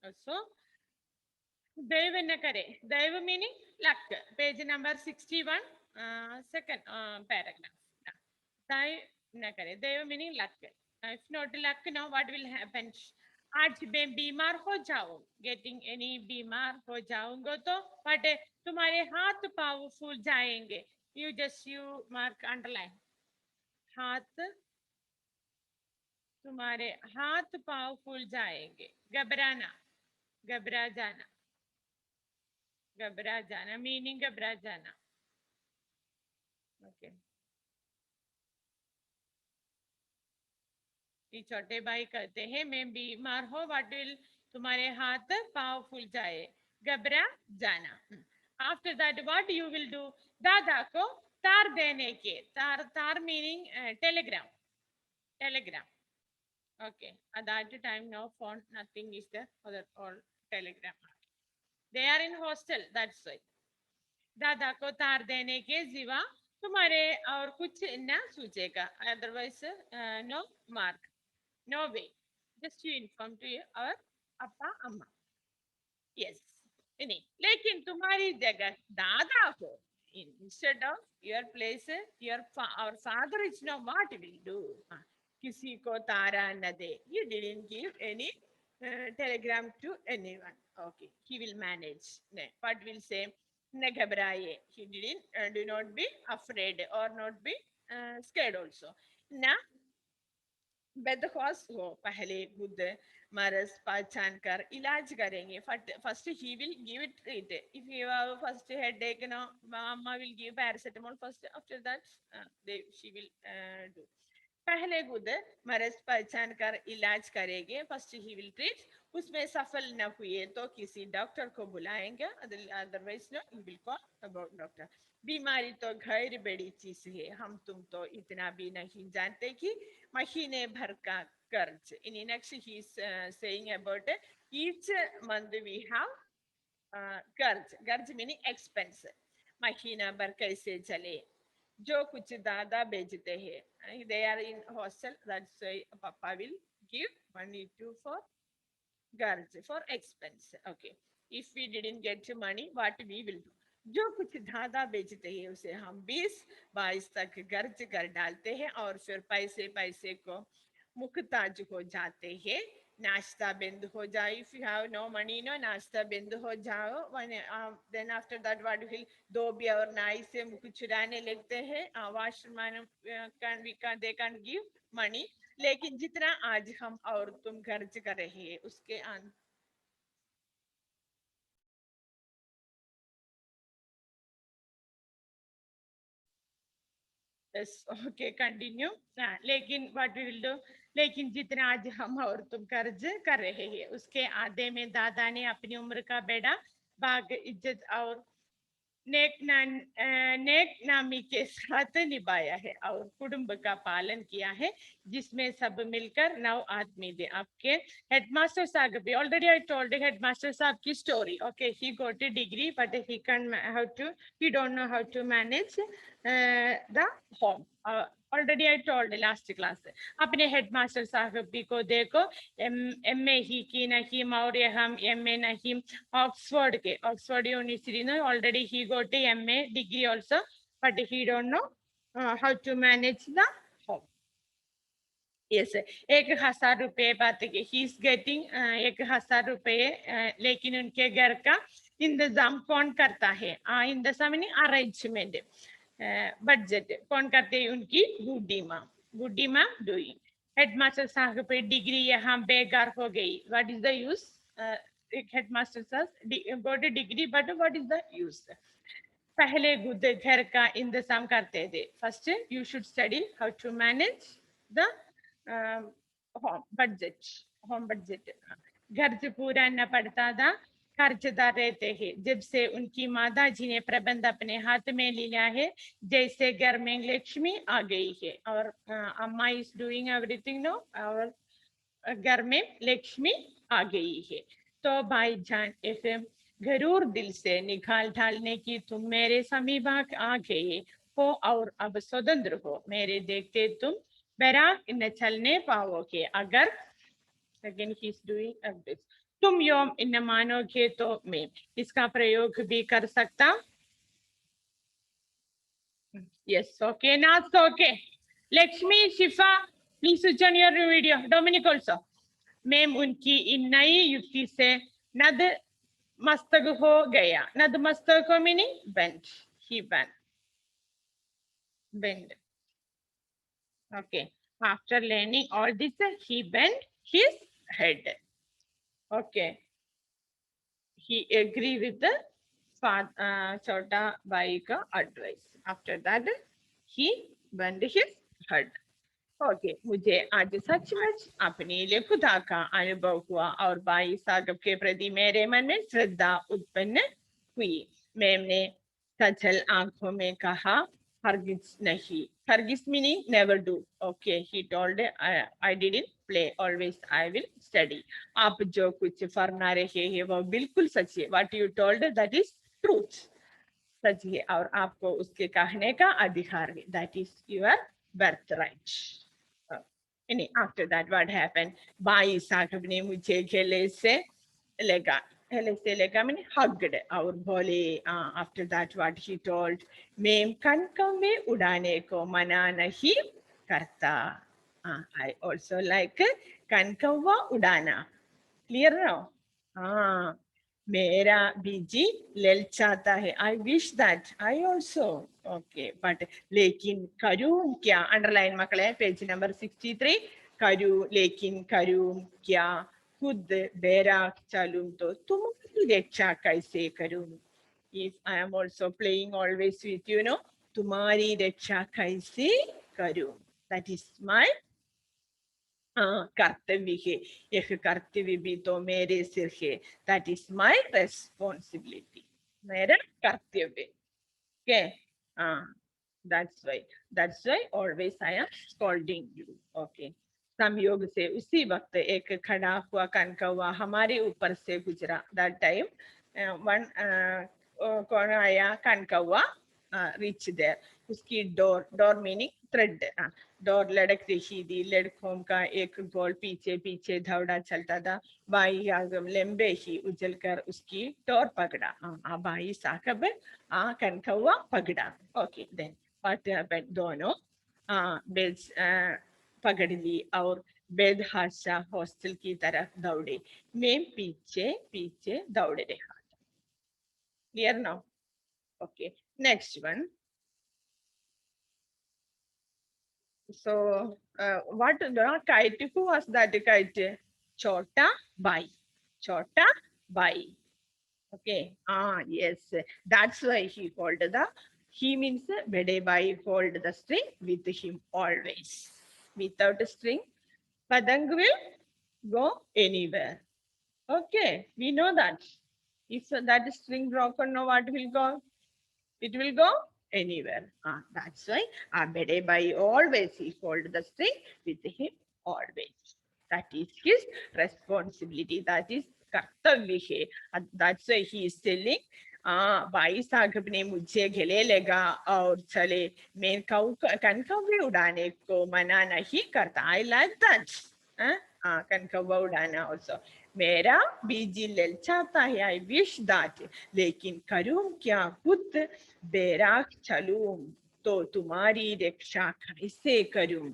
So Deva Nakare. Deva meaning luck. Page number 61, second paragraph. Deva Nakare. Deva meaning luck. If not luck, now what will happen? आज मैं बीमार हो जाऊं, getting any बीमार हो जाऊंगा तो बट तुम्हारे हाथ पाँव फूल जाएंगे. You mark underline. हाथ, तुम्हारे हाथ पाँव फूल जाएंगे. घबराना, घबरा जाना, घबरा जाना मीनिंग घबरा जाना. ओके. ये छोटे भाई कहते हैं मैं बीमार हो, व्हाट विल, तुम्हारे हाथ पाँव फूल जाए, घबरा जाना. After that what you will do? दादा को तार देने के, तार, तार meaning Telegram, Telegram. Okay, at that time no phone, nothing is there, other all telegram. They are in hostel, that's why. दादा को तार देने के सिवा तुम्हारे और कुछ न सूझेगा. Otherwise no mark, no way. Just you inform to और अप्पा अम्मा. यस. नहीं, लेकिन तुम्हारी जगह दादा को, instead of your place, your our father is now what will do? किसी को तारा न दे. You didn't give any telegram to anyone. Okay, he will manage. What will say? न घबराए. He didn't, do not be afraid or not be scared also. ना बेदखौस हो, पहले खुद मरज पहचान कर इलाज करेंगे. First he will give it treat. If you have first headache, no amma will give paracetamol first. After that they she will do. पहले खुद मरज पहचान कर इलाज करेंगे. First he will treat. उसमें सफल न हुए तो किसी डॉक्टर को बुलाएंगे. Otherwise no you will call about doctor. बीमारी तो गैर बड़ी चीज है, हम तुम तो इतना भी नहीं जानते कि महीने भर का कर्ज. In next he is saying about each month we have कर्ज. कर्ज meaning expense. महीना भर कैसे चले. जो कुछ दादा भेजते हैं, they are in hostel, that's why papa will give money to for कर्ज, for expense. Okay, if we didn't get money, what we will do? जो कुछ दादा बेचते हैं उसे हम 20-22 तक कर्ज कर डालते हैं और फिर पैसे पैसे को मुख्ताज हो जाते हैं. नाश्ता बंद हो जाए. If you have no money, no नाश्ता बंद हो जाओ. Then after that what will, दो भी और नाई से मुख चुराने लगते हैं. Washman can we can they can give money. लेकिन जितना आज हम और तुम खर्च कर रहे हैं उसके ओके कंटिन्यू. लेकिन व्हाट वी विल डू, लेकिन जितना आज हम और तुम कर्ज कर रहे हैं उसके आधे में दादा ने अपनी उम्र का बेड़ा बाग इज्जत और नेक नामी के साथ निभाया है और कुटुंब का पालन किया है जिसमें सब मिलकर 9 आदमी थे. आपके हेडमास्टर साहब भी ऑलरेडी आई टोल्ड हेडमास्टर साहब की story. Okay, he got a degree but he can how to, he don't know how to manage the home. Already I told last class. अपने हेडमास्टर साहब भी को देखो, एमए ही की नहीं और हम एमए नहीं. ऑक्सफोर्ड के, ऑक्सफोर्ड यूनिवर्सिटी ने already he got MA degree also but he don't know how to manage the home. Yes, 1,000 रुपए बात की ही इज गेटिंग 1,000 रुपए. लेकिन उनके घर का इंतजाम कौन करता है? इंतजाम मीनिंग अरेंजमेंट, बजट कौन करते हैं? उनकी बूढ़ी माँ. बूढ़ी माँ डूइंग. हेडमास्टर साहब पे डिग्री यहाँ बेकार हो गई. What is the use? Headmaster साहब got a degree but what is the use? पहले खुद घर का इंतजाम करते थे. First you should study how to manage the home budget. Home budget. खर्च पूरा न पड़ता था, खर्चदार रहते हैं. जब से उनकी माता जी ने प्रबंध अपने हाथ में लिया है, जैसे घर में लक्ष्मी आ गई है. और अम्मा इज डूइंग एवरीथिंग नो, और घर में लक्ष्मी आ गई है. तो भाईजान ऐसे गरूर दिल से निकाल ढालने की तुम मेरे समीप आ गए हो और अब स्वतंत्र हो. मेरे देखते तुम बैराग न चलने पाओगे. अगर Again he is doing this. तुम योम न मानोगे तो मैं, इसका प्रयोग भी कर सकता. Yes, okay, now okay. Lakshmi, Shifa, please switch on your video. Dominic also. Ma'am उनकी इन नई युक्ति से नद मस्तक हो गया. नद मस्तक को meaning bent. He bent. Okay. After learning all this, he bent his head. Okay. He agreed with the Chota Bai ka advice. After that, he bent his head. Okay मुझे आज सचमुच अपने लिए खुदा का अनुभव हुआ और भाई साहब के प्रति मेरे मन में श्रद्धा उत्पन्न हुई. मैम ने सचल आंखों में कहा, हरगिज नहीं. हरगिज meaning never do. Okay he told I didn't play, always I will study. आप जो कुछ फरमा रहे हैं वो बिल्कुल सच है. What you told that is truth. सच है और आपको उसके कहने का अधिकार है. That is your birthright. After that, what happened? Bhai Sahib ne mujhe gale se lega. Gale se lega means hugged. Aur bole, after that, what he told? Main kanka mein udane ko mana nahi karta. I also like kankawa udana. Clear now? मेरा बीजी ललचाता है. I wish that. I also. Okay, but लेकिन करूँ क्या? Underline मकले page number 63. करूँ लेकिन करूँ क्या? खुद बैराग चलूँ तो तुम्हारी रक्षा कैसे करूँ? If I am also playing always with you, know, तुम्हारी रक्षा कैसे करूँ? That is my कर्तव्य है. यह कर्तव्य भी तो मेरे सिर है. That is my responsibility. मेरा कर्तव्य. Okay. That's why always I am scolding you. Okay. संयोग से उसी वक्त एक खड़ा हुआ कनकौवा हमारे ऊपर से गुजरा. That time one कौन आया? कनकौवा reach there. उसकी डोर मीनिंग थ्रेड. डोर लड़क रही थी. लड़कों का एक गोल पीछे पीछे दौड़ा चलता था. भाई आगम लंबे ही उछल कर उसकी डोर पकड़ा. भाई साहब कनकौवा पकड़ा. Okay then what happened? दोनों बेड पकड़ ली और बेदहाशा हॉस्टल की तरफ दौड़े. मैं पीछे पीछे दौड़ रहा. Clear now? Okay next one. So, what the kite? Who was that kite? Chota Bai. Chota Bai. Okay. Yes. That's why he called the. He means Bede Bai hold the string with him always. Without a string, Padang will go anywhere. Okay. We know that. If that string broken, no, what will go? It will go anywhere. That's why Bede Bai always he hold the string with him always. That is his responsibility. That is कर्तव्य है. That's why he is telling भाई साहब ने मुझे गले लगा और चले. मैं कनकौवे उड़ाने को मना नहीं करता. I like that. कनकौवा उड़ाना also. मेरा बीजी ललचाता है. I wish that. लेकिन करूँ क्या? खुद बैराग चलूं तो तुम्हारी रक्षा कैसे करूं?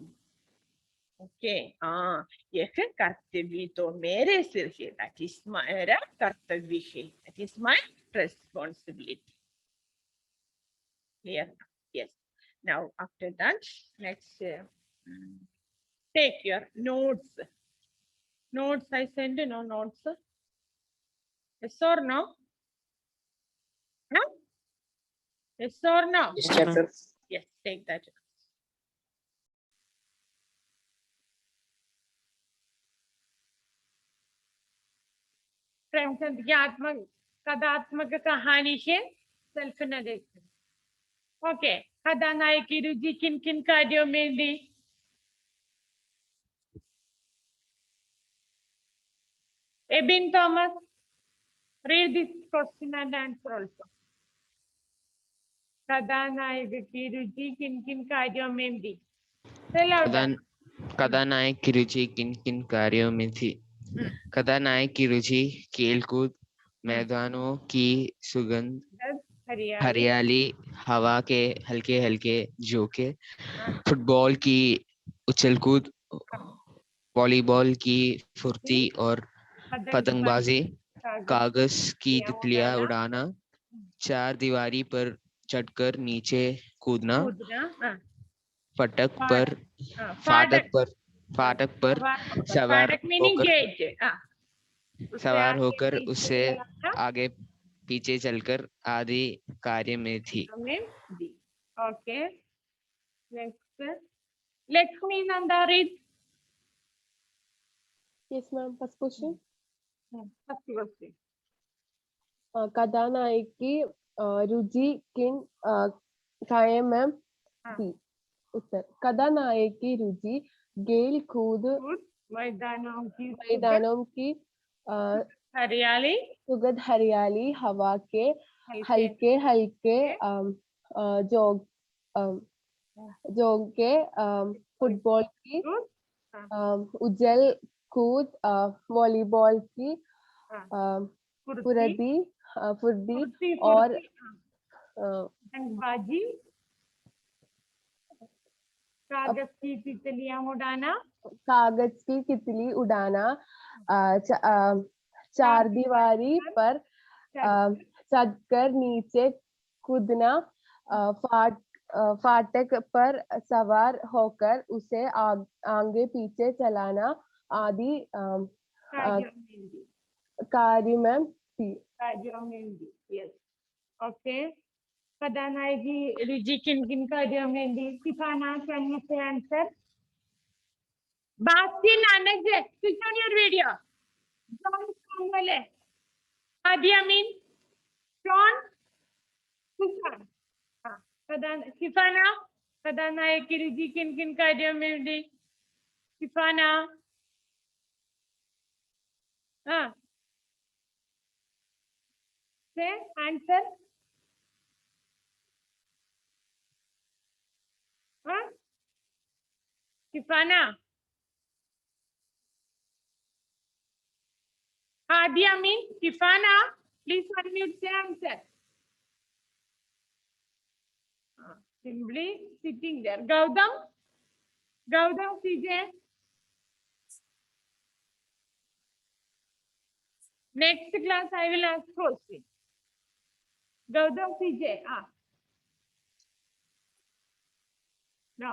ओके यह कर्तव्य तो मेरे सिर है. दैट इज मेरा कर्तव्य है. That is my responsibility. Clear? Yes. Now after that, let's take your notes. Notes I send no notes. Yes or no? No? Yes or no? Yes, sir. Yes, take that. Premchand की आत्मक कथात्मक कहानी है self narration. Okay कथानायक की रुचि किन किन कार्यों में थी? एबिन Thomas, read this question and answer also. कथानायक की रुचि किन किन कार्यों में थी? कथानायक की रुचि किन किन कार्यों में थी? कथानायक की रुचि खेलकूद, मैदानों की सुगंध, हरियाली, हरियाली, हवा के हल्के हल्के झोंके, हाँ, फुटबॉल की उछलकूद, हाँ, वॉलीबॉल की फुर्ती और पतंगबाजी, पतंगबाजी, कागज कागज की या तितलियां उड़ाना, उड़ाना, चार दीवारी पर चढ़कर नीचे कूदना, कूदना, हाँ, फटक फाड़, पर हाँ, फाटक फाटक, पर हाँ, फाटक पर सवार फाटक मीनिंग होकर गेट, हाँ, उससे आगे पीछे उससे चलाना, आगे पीछे चलकर आदि कार्य में थी। में दी। Okay, next, Lakshmi Nandarit, Yes, ma'am. First question. first question. कथानायक की रुचि किन कार्य में हाँ, थी? उत्तर कथानायक की रुचि खेल कूद, मैदानों की मैदानों की हरियाली, सुगंध, हरियाली, हवा के हल्के हल्के हल्के जोग जोंके, फुटबॉल की उजल कूद, वॉलीबॉल की फुर्ती फुर्ती और पतंगबाजी, कागज की तितलियां उड़ाना, कागज की तितली उड़ाना, चार दीवारी पर चढ़कर नीचे कूदना, फाटक पर सवार होकर उसे आगे पीछे चलाना आदि कार्य में थी। Yes, okay. कथानायक की रुचि किन किन कार्यों में थी? सिखाना, कैन यू से answer? Basti Nanak ji, switch on your video. John Samuel. Hadia mean John Susan. Sifana. कथानायक की रुचि किन किन कार्यों में थी? सिफाना, हाँ, से आंसर, हाँ, सिफाना, Hadia mean Sifana. Please unmute the answer. Simply sitting there. Gautam, CJ. Next class I will ask question. Gautam, CJ. No.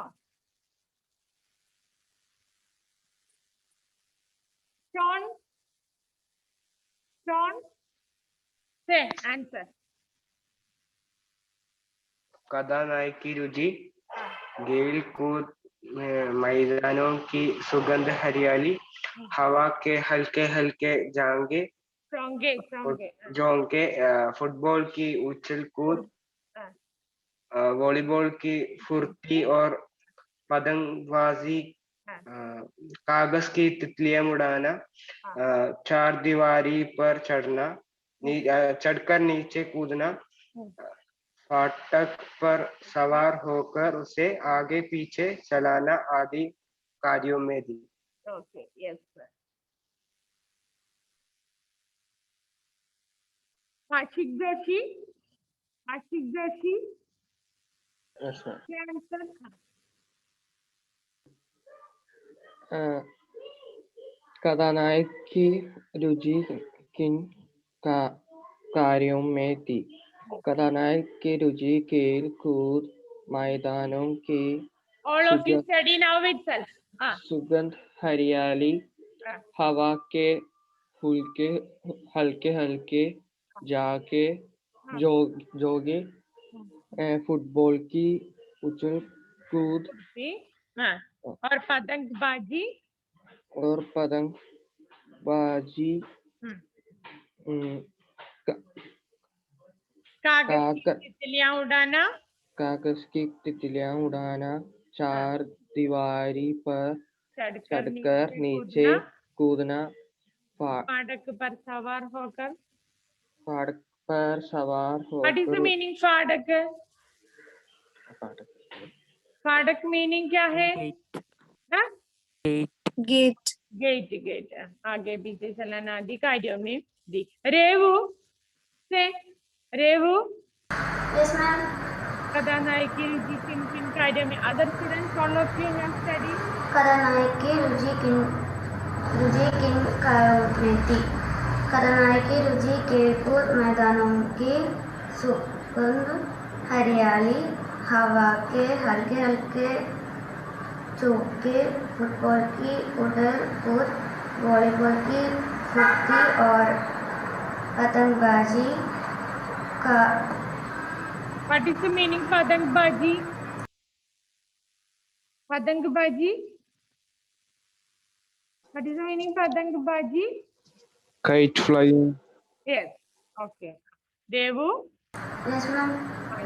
Sean, say answer. कथानायक की रुचि खेल कूद, मैदानों की सुगंध, हरियाली, हवा के हल्के हल्के झोंके, फुटबॉल की उछल कूद, वॉलीबॉल की फुर्ती और पतंगबाजी, कागज की तितलियां उड़ाना, चार दीवारी पर चढ़कर नीचे कूदना, फाटक पर सवार होकर उसे आगे पीछे चलाना आदि कार्यों में थी। Okay, yes, sir. Ashik Joshi. Yes, ma'am. क्या आंसर? कथानायक की रुचि किन कार्यों में थी? कथानायक की रुचि खेल कूद, मैदानों की All of you study now itself. सुगंध, हरियाली, हवा के हल्के हल्के जोगे, फुटबॉल की उछल कूद और पतंगबाजी कागज की तितलियां उड़ाना, चार दीवारी पर चढ़कर नीचे कूदना, फाटक पर सवार होकर What is the meaning फाटक? फाटक मीनिंग क्या है? Gate. गेट गेट आगे पीछे चलाना आदि कार्यों में दी। रेवु से रेवु Yes, ma'am. कथानायक की रुचि किन किन कार्यों में? अदर स्टूडेंट्स फॉलो क्यों या स्टडी? कथानायक की रुचि किन कार्यों में थी? कथानायक की रुचि खेल-कूद, मैदानों की सुगंध, हरियाली, हवा के हल्के-हल्के झोंके, फुटबॉल की उछल-कूद, वॉलीबॉल की फुर्ती और पतंगबाजी का। What is the meaning पतंगबाजी? पतंगबाजी? What is the meaning पतंगबाजी? Kite flying. Yes. Okay. Devu? Yes, ma'am.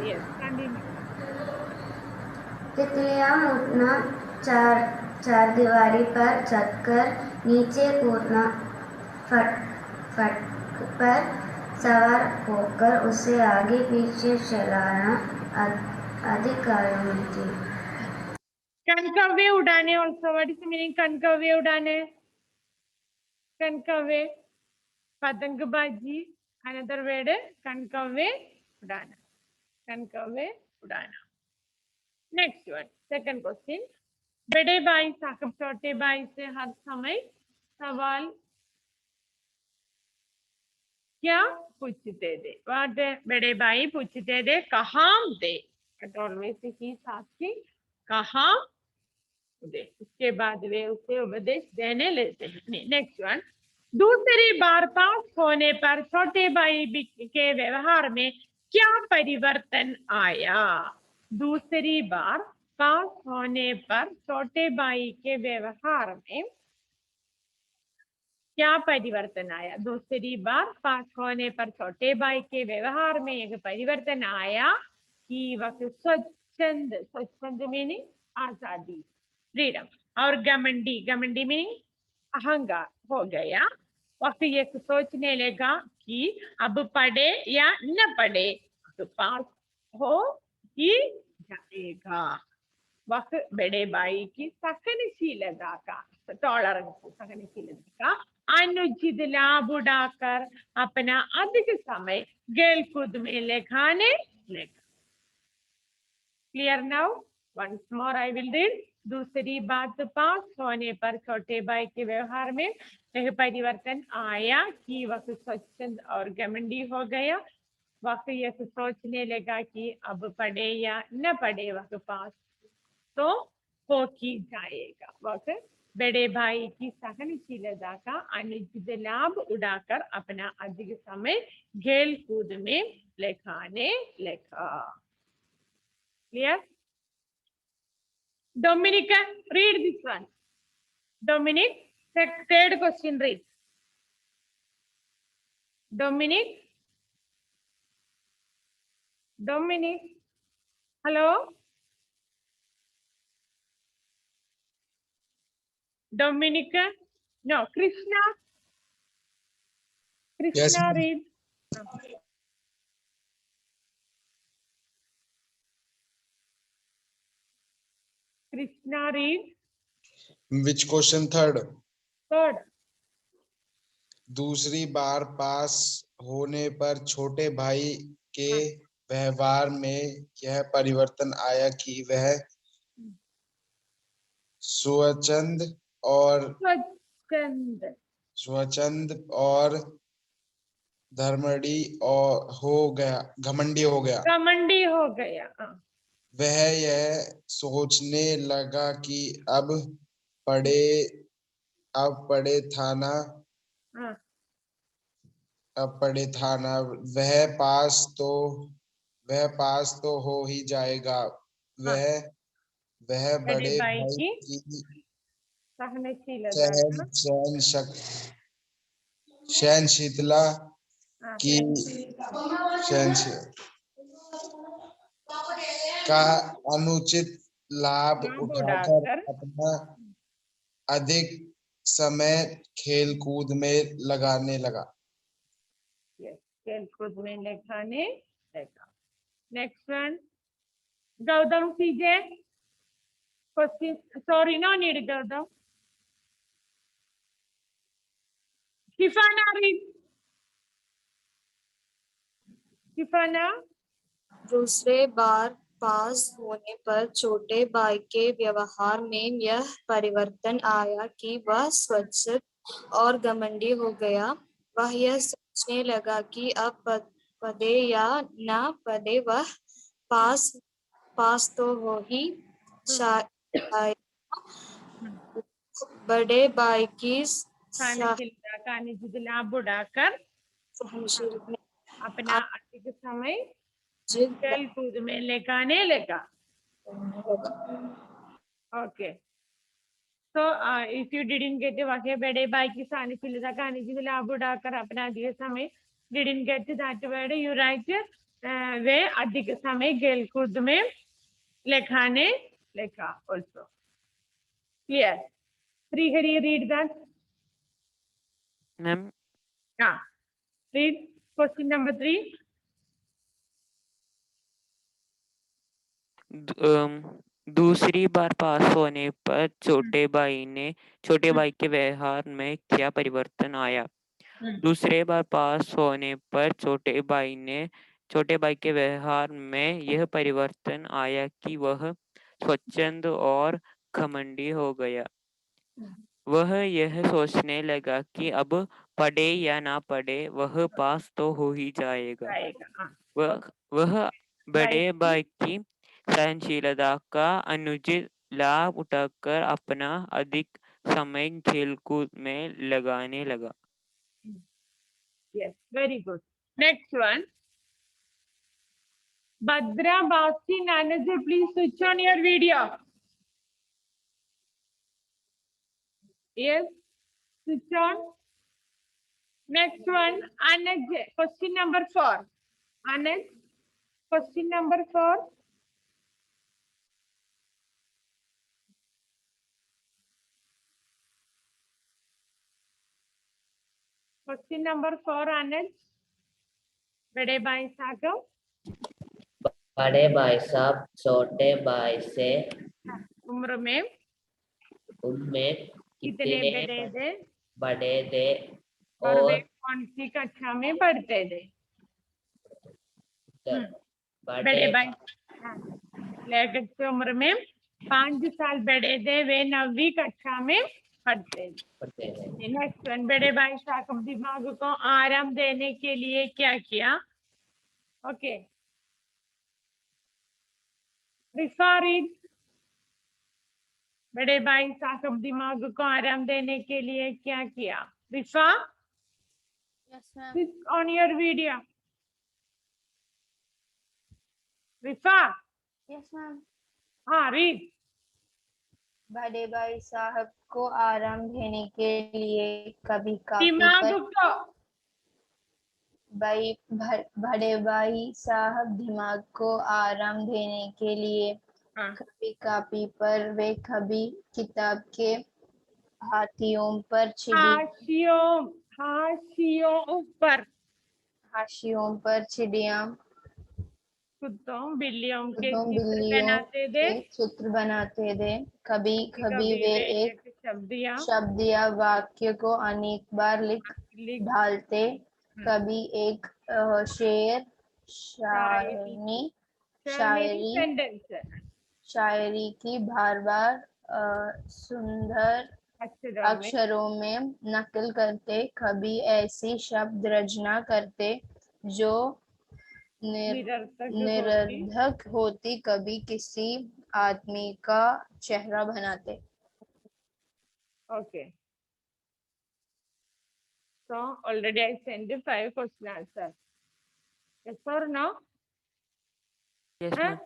Yes. Continue. तितलियां उड़ना, चार दीवारी पर चढ़कर नीचे कूदना, फटक पर सवार होकर उसे आगे पीछे चलाना आदि कार्यों में थी। कनकव्वे उड़ाने also. What is the meaning कनकव्वे उड़ाने? कनकव्वे पतंगबाजी. Another word कनकव्वे उड़ाना. कनकव्वे उड़ाना. Next one. Second question. बड़े भाई साहब छोटे भाई से हर समय सवाल क्या पूछते थे? What बड़े भाई पूछते थे कहाँ दे? But always he asking कहाँ दे? उसके बाद वे उसे उपदेश देने लेते हैं. Next one. दूसरी बार पास होने पर छोटे भाई के व्यवहार में क्या परिवर्तन आया? दूसरी बार पास होने पर छोटे भाई के व्यवहार में क्या परिवर्तन आया? दूसरी बार पास होने पर छोटे भाई के व्यवहार में एक परिवर्तन आया कि वह स्वच्छंद मीनिंग आजादी, फ्रीडम, और घमंडी मीनिंग अहंकार हो गया। वह ये सोचने लगा कि अब पढ़े या न पढ़े तो पास हो ही जाएगा। वह बड़े भाई की सहनशीलता का अनुचित लाभ उड़ाकर अपना अधिक समय खेल कूद में लगाने लगा। Clear now? Once more I will read. दूसरी बात पास होने पर छोटे भाई के व्यवहार में एक परिवर्तन आया कि वह स्वच्छंद और घमंडी हो गया। वह यह सोचने लगा कि अब पढ़े या न पढ़े वह पास तो हो ही जाएगा। वह बड़े भाई की सहनशीलता का अनुचित लाभ उड़ाकर अपना अधिक समय खेल कूद में लगाने लगा। Clear? Dominic, read this one. Dominic, third question read. Dominic, hello? Dominic, no, Krishna. Yes, ma'am. Read. Krishna, read. Which question? Third. दूसरी बार पास होने पर छोटे भाई के व्यवहार में यह परिवर्तन आया कि वह स्वच्छंद और घमंडी हो गया। वह यह सोचने लगा कि अब पढ़े थाना वह पास तो हो ही जाएगा। वह बड़े भाई की सहनशीलता का अनुचित लाभ उठाकर अपना अधिक समय खेल कूद में लगाने लगा। खेल कूद में लगाने लगा। Next one, Gautam CJ question, sorry no need Gautam, Hifana, read. Hifana. दूसरे बार पास होने पर छोटे भाई के व्यवहार में यह परिवर्तन आया कि वह स्वच्छ और घमंडी हो गया। वह यह सोचने लगा कि अब पदे या न पदे वह पास तो हो ही शायद बड़े भाई की कहानी जितना बुढ़ाकर सहनशील अपना अधिक समय जिद खेल कूद में लगाने लगा. Okay. So if you didn't get the वाक्य बड़े भाई की सहनशीलता कहानी जितना बुढ़ाकर अपना अधिक समय, didn't get that word, you write वे अधिक समय खेल कूद में लगाने लगा also. Clear? Srihari, read that. Ma'am Read question number 3. दूसरी बार पास होने पर छोटे भाई के व्यवहार में क्या परिवर्तन आया? दूसरे बार पास होने पर छोटे भाई के व्यवहार में यह परिवर्तन आया कि वह स्वच्छंद और घमंडी हो गया। वह यह सोचने लगा कि अब पढ़े या ना पढ़े वह पास तो हो ही जाएगा। वह बड़े भाई की सहनशीलता का अनुचित लाभ उठाकर अपना अधिक समय खेलकूद में लगाने लगा। Yes, very good. Next one. Badra, Basti, Nanaji, please switch on your video. Yes, switch on. Next one, Anuj, question number 4. Anuj, question number 4. Question number 4, Anuj. बड़े भाई साहब. बड़े भाई साहब छोटे भाई से उम्र में कितने बड़े थे और वे कौन सी कक्षा में पढ़ते थे? बड़े भाई लेकर की उम्र में 5 साल बड़े थे, वे 9वीं कक्षा में पढ़ते थे। नेक्स्ट वन, बड़े भाई साहब दिमाग को आराम देने के लिए क्या किया? ओके, बड़े भाई साहब दिमाग को आराम देने के लिए क्या किया? Rifa, on your video. Rifa, yes ma'am. हाँ, रीड. बड़े भाई साहब को आराम देने के लिए कभी दिमाग को बड़े भाई साहब दिमाग को आराम देने के लिए कभी कापी पर वे कभी किताब के हाशियों पर चिड़िया कुत्तों बिल्लियों के चित्र बनाते थे। कभी कभी वे एक शब्द या वाक्य को अनेक बार लिख डालते। कभी एक शेर शायरी की बार सुंदर अक्षरों में नकल करते। कभी ऐसी शब्द रचना करते जो निरर्थक होती। कभी किसी आदमी का चेहरा बनाते। Okay. So already I sent you 5 question answers. Yes or no? Yes, ma'am.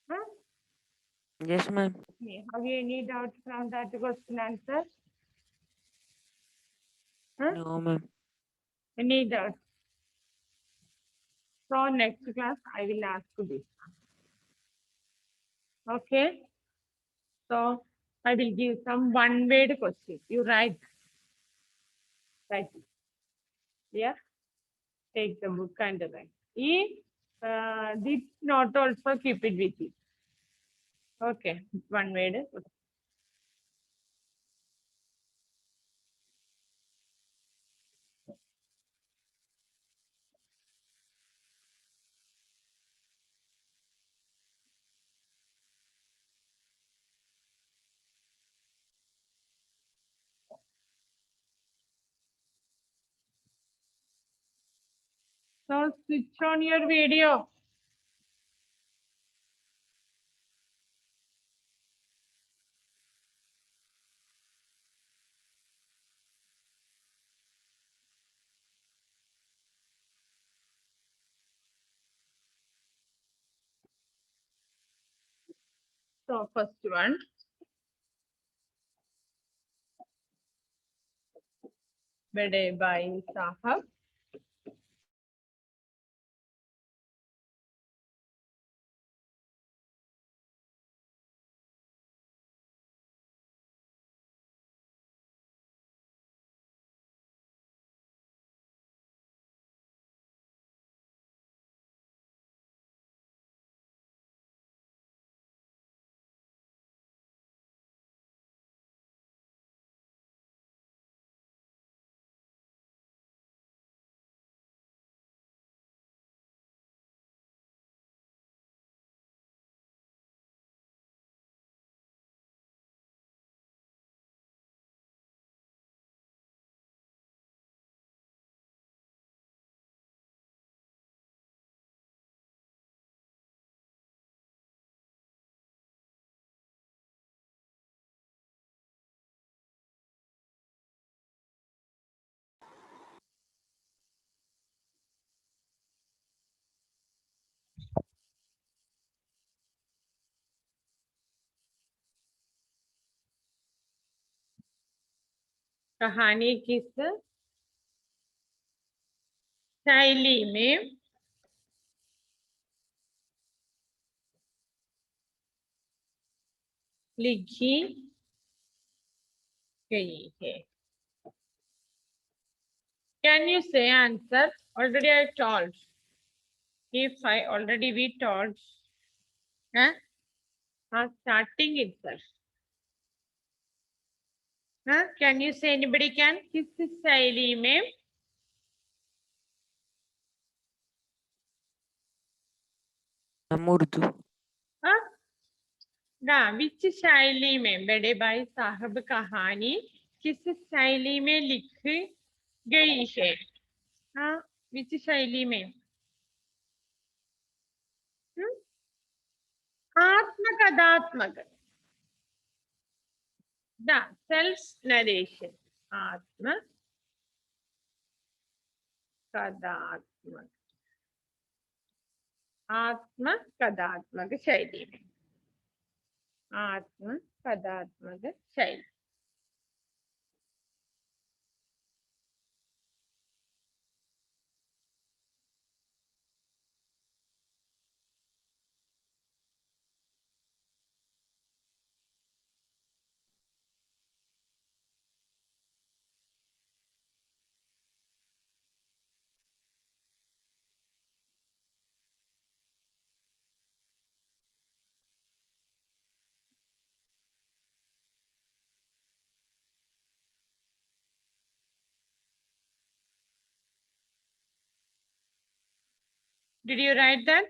Huh? Yes, ma'am. Have you any doubt from that question answer? Huh? No, ma'am. Any doubt? So next class I will ask this. Okay. So I will give some one-word question. You write. Write. Yeah. Take the book and write. This note also keep it with you. Okay. One word. So switch on your video. So first one. बड़े भाई साहब कहानी किस शैली में लिखी गई है? Can you say answer? Already I told. If I already we told. Huh? Starting itself. Huh? Can you say anybody can? किस शैली में उर्दू। हाँ? ना विच शैली में बड़े भाई साहब कहानी किस शैली में लिखी गई है? हाँ विच शैली में? आत्मकथात्मक द सेल्फ नरेशन आत्मकथात्मक आत्मकथात्मक शैली में आत्मकथात्मक शैली Did you write that?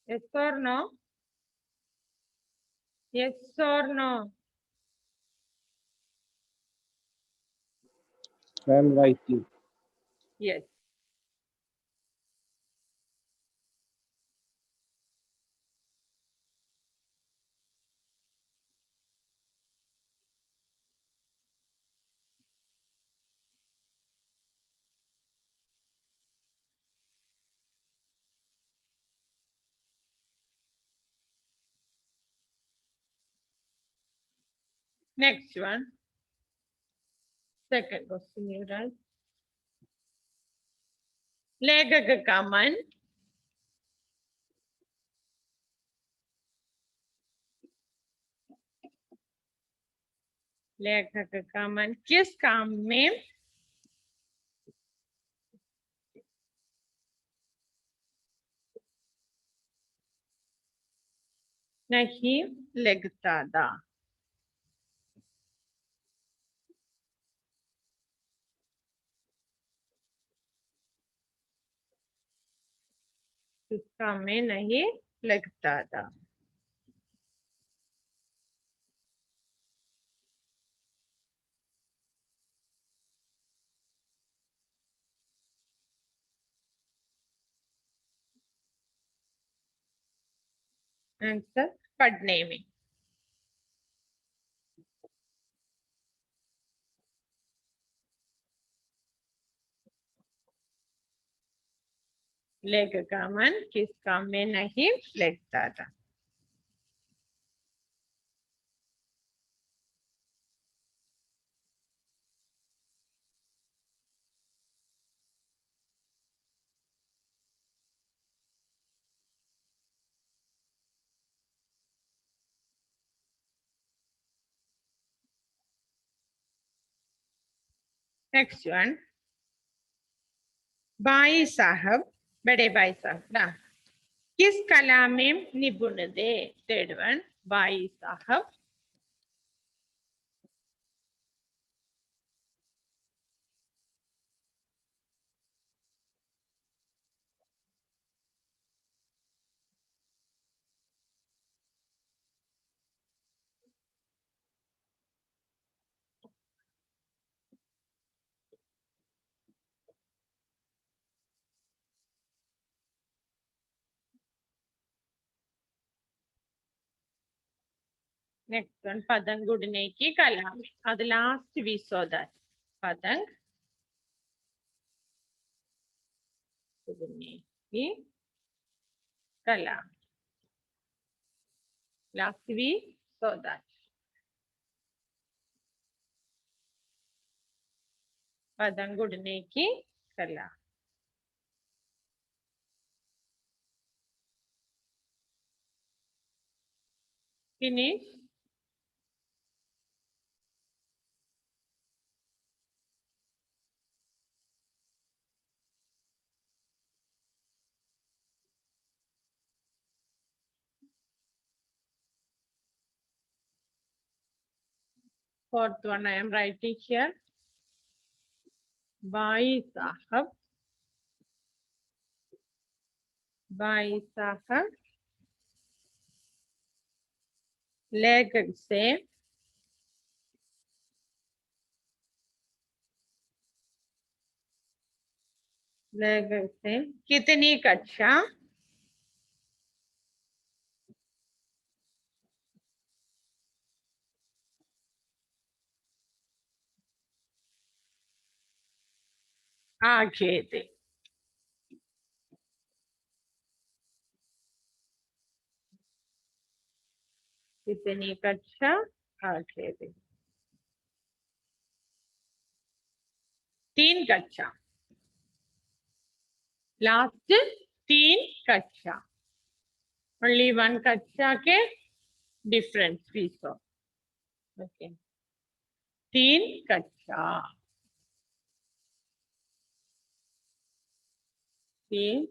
Yes or no? Yes or no? Ma'am right जी। Yes. Next one. Second question you write. लेखक का मन लेखक का मन किस काम में नहीं लगता था? किस काम में नहीं लगता था? आंसर पढ़ने में। लेखक का मन किस काम में नहीं लगता था? नेक्स्ट वन, भाई साहब, बड़े भाई साहब ना किस कला में निपुण थे? थर्ड वन, भाई साहब नेक्स्ट वन, पतंग उड़ने की कला में। अब लास्ट वी सॉ दैट पतंग उड़ने की कला। लास्ट वी सॉ दैट पतंग उड़ने की कला। Finish. Fourth one I am writing here. भाई साहब, भाई साहब लेखक से कितनी कक्षा आगे थे? कितनी कक्षा आगे थे? 3 कक्षा। लास्ट 3 कक्षा। ओनली 1 कक्षा के डिफरेंस वी सॉ। ओके, 3 कक्षा। 3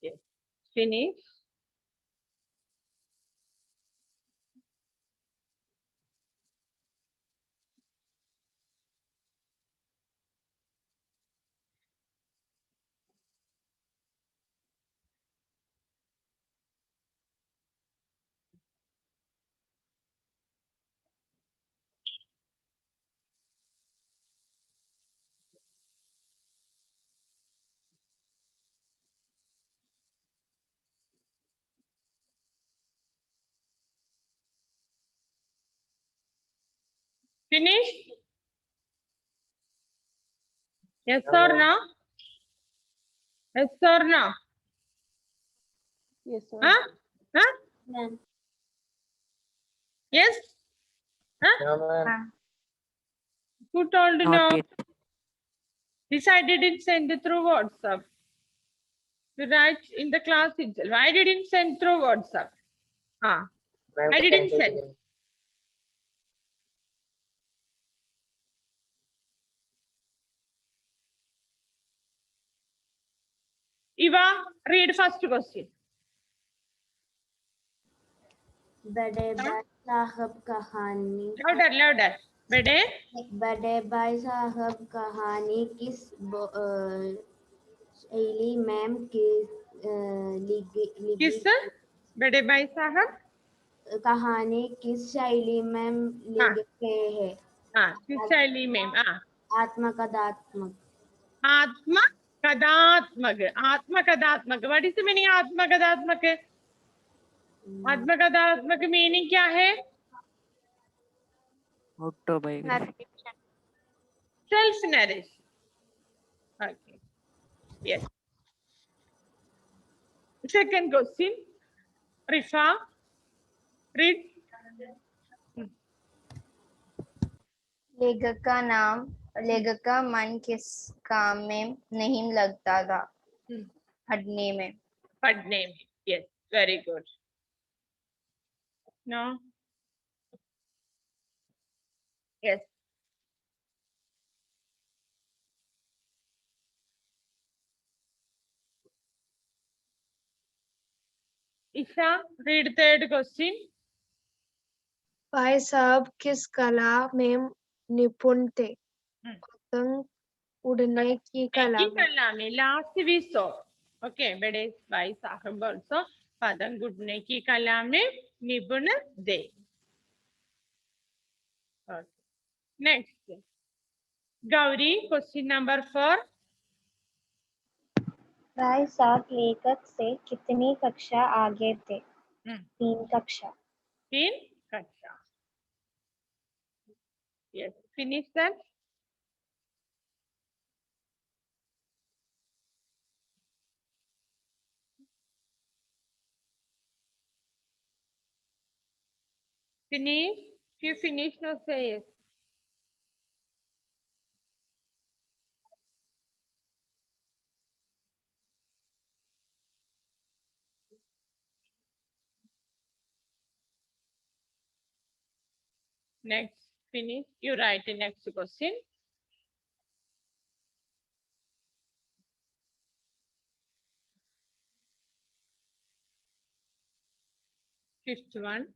yes. Finish. Finish? Yes or no? Yes or no? Yes, ma'am. Huh? Huh? Ma'am. Yes? Huh? No, ma'am. Who told Not no? yet. This I didn't send it through WhatsApp. You write in the class itself. I didn't send through WhatsApp. Ah, I didn't send. Eva, read first question. बड़े भाई साहब कहानी Louder, louder. बड़े भाई साहब कहानी किस शैली में लिखी किस बड़े भाई साहब कहानी किस शैली में लिखे गए हैं? हाँ, किस शैली में? हाँ, आत्मकथात्मक। आत्मकथात्मक। आत्मकथात्मक, व्हाट इज द मीनिंग आत्मकथात्मक? आत्मकथात्मक मीनिंग क्या है? Autobiography. Self narration. Okay. Yes. Second question. Rifa, read. लेखक का मन किस काम में नहीं लगता था? पढ़ने में। पढ़ने में। Yes, very good. No. Yes. Isha, read third question. भाई साहब किस कला में निपुण थे? पतंग उड़ने की कला में। कला में last we saw. Okay, बड़े भाई साहब also पतंग उड़ने की कला में निपुण थे. Okay. Next. Gauri, question number 4. भाई साहब लेखक से कितनी कक्षा आगे थे? 3 कक्षा। 3 कक्षा. Yes, finish that. Finish. If you finish, no say yes. Next, finish. You write the next question. Fifth one.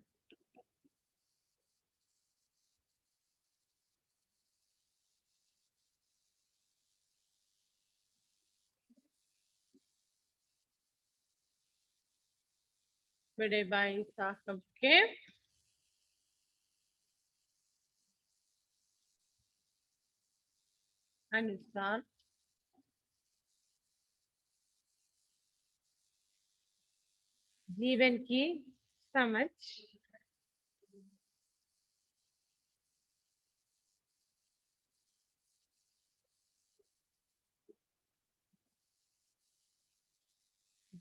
बड़े भाई साहब के अनुसार जीवन की समझ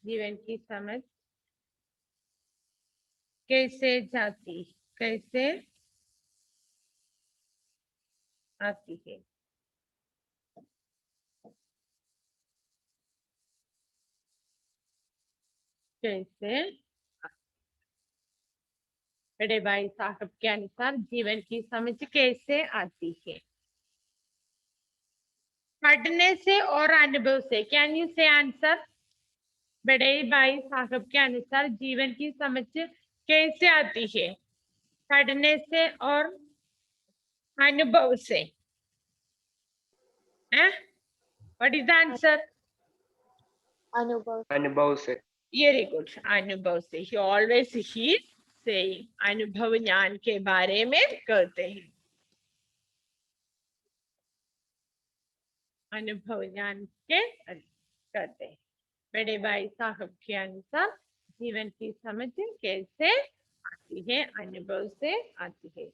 जीवन की समझ कैसे आती है? कैसे? बड़े भाई साहब के अनुसार जीवन की समझ कैसे आती है? पढ़ने से और अनुभव से. कैन यू से आंसर? बड़े भाई साहब के अनुसार जीवन की समझ कैसे आती है? पढ़ने से और अनुभव से. What is the answer? अनुभव से. Very good. अनुभव से. He always is saying अनुभव ज्ञान के बारे में कहते हैं. अनुभव ज्ञान के कहते हैं. बड़े भाई साहब के अनुसार जीवन की समझ कैसे आती है? अनुभव से आती है.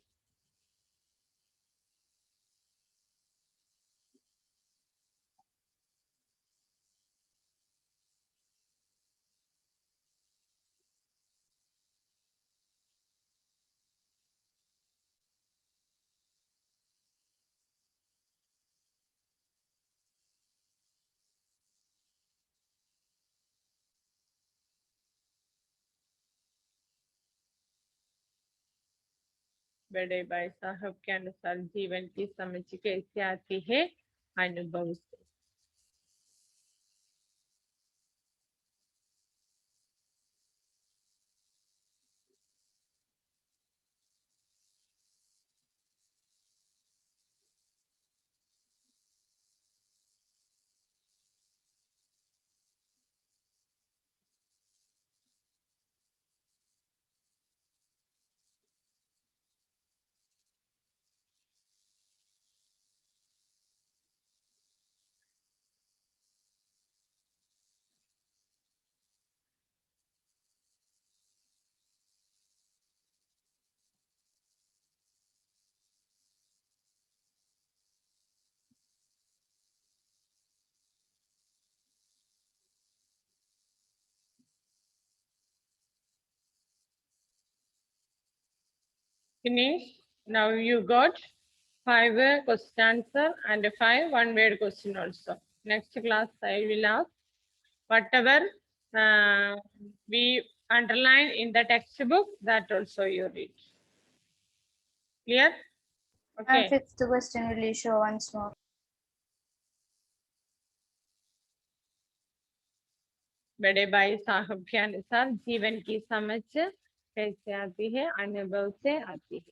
बड़े भाई साहब के अनुसार जीवन की समझ कैसे आती है? अनुभव से. Finish. Now you got 5 question answer and 5 one-word question also. Next class I will ask whatever we underline in the textbook, that also you read. Clear? And Okay. 5th question will you show once more? बड़े भाई साहब के अनुसार जीवन की समझ कैसे आती है? अनुभव से आती है.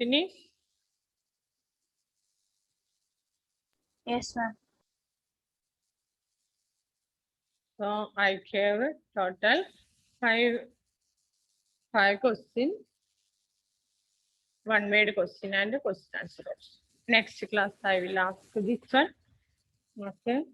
Finish? Yes, ma'am. So I gave total five questions, one-word question and question answer. Next class I will ask this one. Okay.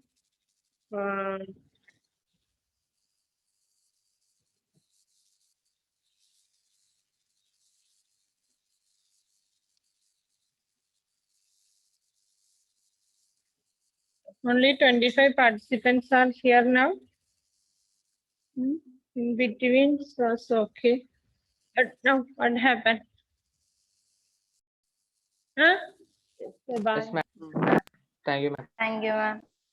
Only 25 participants are here now. In between, so okay. But now, what happened? Huh? Bye. Yes, ma'am. Thank you, ma'am. Thank you, ma'am.